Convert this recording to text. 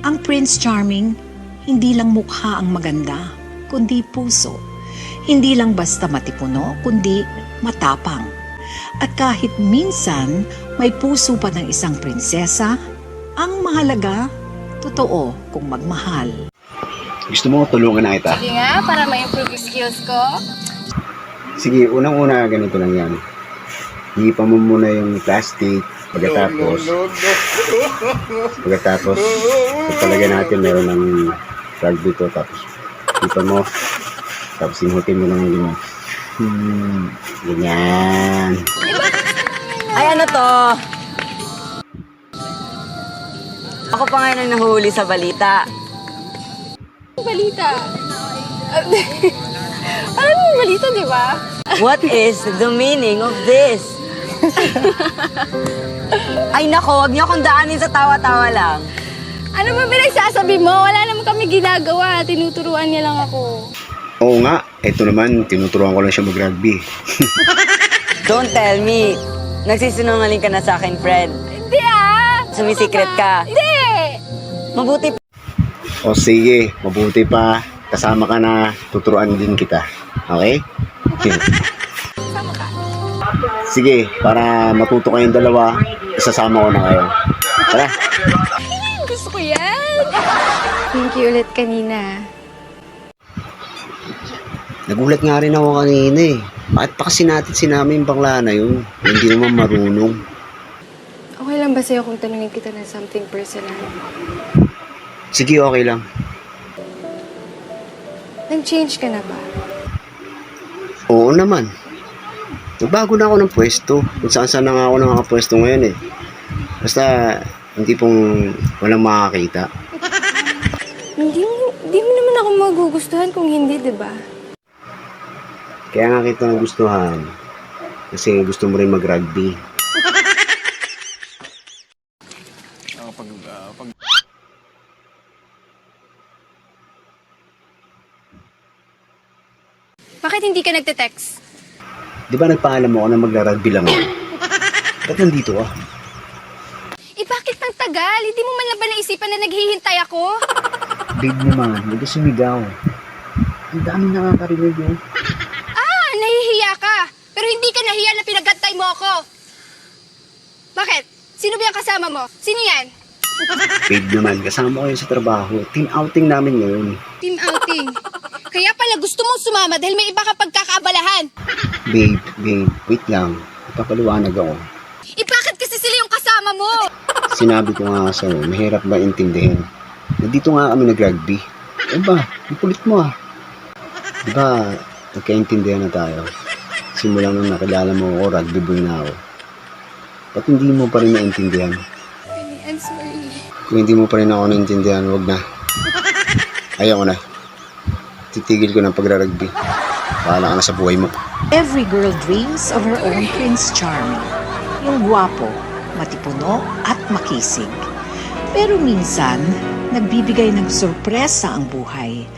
Ang Prince Charming, hindi lang mukha ang maganda, kundi puso. Hindi lang basta matipuno, kundi matapang. At kahit minsan may puso pa ng isang prinsesa, ang mahalaga, totoo kung magmahal. Gusto mo tulungan na kita? Sige nga, para ma-improve yung skills ko. Sige, unang-una ganito lang yan. Hipan mo muna yung plastic. Pagkatapos, pagpalagay natin meron ng rug dito. Tapos, hipan mo. Tapos, sinutin mo lang yung ganyan. Ay, ano to? Ako pa ngayon ang nahuli sa balita. Balita. Parang may balita, di ba? What is the meaning of this? Ay nako, wag niyo akong daanin sa tawa-tawa lang. Ano ba pinagsasabi mo? Wala naman kami ginagawa. Tinuturuan niya lang ako. Oo nga, eto naman, tinuturuan ko lang siya mag-rugby. Don't tell me. Nagsisinungaling ka na sa akin, Fred. Hindi ah! Sumisikret ka. Hindi! Mabuti O sige, mabuti pa. Kasama ka na, tuturuan din kita. Okay? Sige, para matuto kayong dalawa, isasama ko na kayo. Tara! Gusto ko yan! Thank you ulit kanina. Nagulat nga rin ako kanina eh. Bakit pa kasi natin sinama yung bakla na yun? Hindi naman marunong. Okay lang ba sa'yo kung tanungin kita ng something personal? Sige, okay lang. Nag-change ka na ba? Oo naman. Nagbago na ako ng pwesto. Kung saan na nga ako nakapwesto ngayon eh. Basta, hindi pong walang makakita. Hindi mo naman ako magugustuhan kung hindi, di ba? Kaya nga kita nagustuhan. Kasi gusto mo rin mag-rugby. Bakit hindi ka nagte-text? Di ba nagpaalam mo ako na magra-rugby lang ako? Ba't nandito ka? Eh bakit pang tagal? Hindi mo man lang ba naisipan na naghihintay ako? Babe naman, hindi sumigaw. Ang dami nakakarinig yun. Ah, nahihiya ka. Pero hindi ka nahiya na pinagantay mo ako. Bakit? Sino ba yung kasama mo? Sino yan? Babe naman, kasama ko yun sa trabaho. Team outing namin ngayon. Team outing. Kaya pala gusto mong sumama dahil may iba ka pagkakaabalahan. Babe, wait lang. Ipapaliwanag ako. Eh bakit kasi sila yung kasama mo? Sinabi ko nga sa'yo, mahirap ba intindihin? Nandito nga kami nag-rugby. Ano ba? Ang kulit mo ah. Di ba, nagkaintindihan na tayo. Simulang nung nakilala mo ako, rugby boy na ako. Ba't hindi mo pa rin naintindihan? I'm sorry. Kung hindi mo pa rin ako naintindihan, wag na. Ayaw ko na. Titigil ko ng pagra-rugby. Bahala ka na sa buhay mo. Every girl dreams of her own Prince Charming. Yung gwapo, matipuno at makisig. Pero minsan, nagbibigay ng sorpresa ang buhay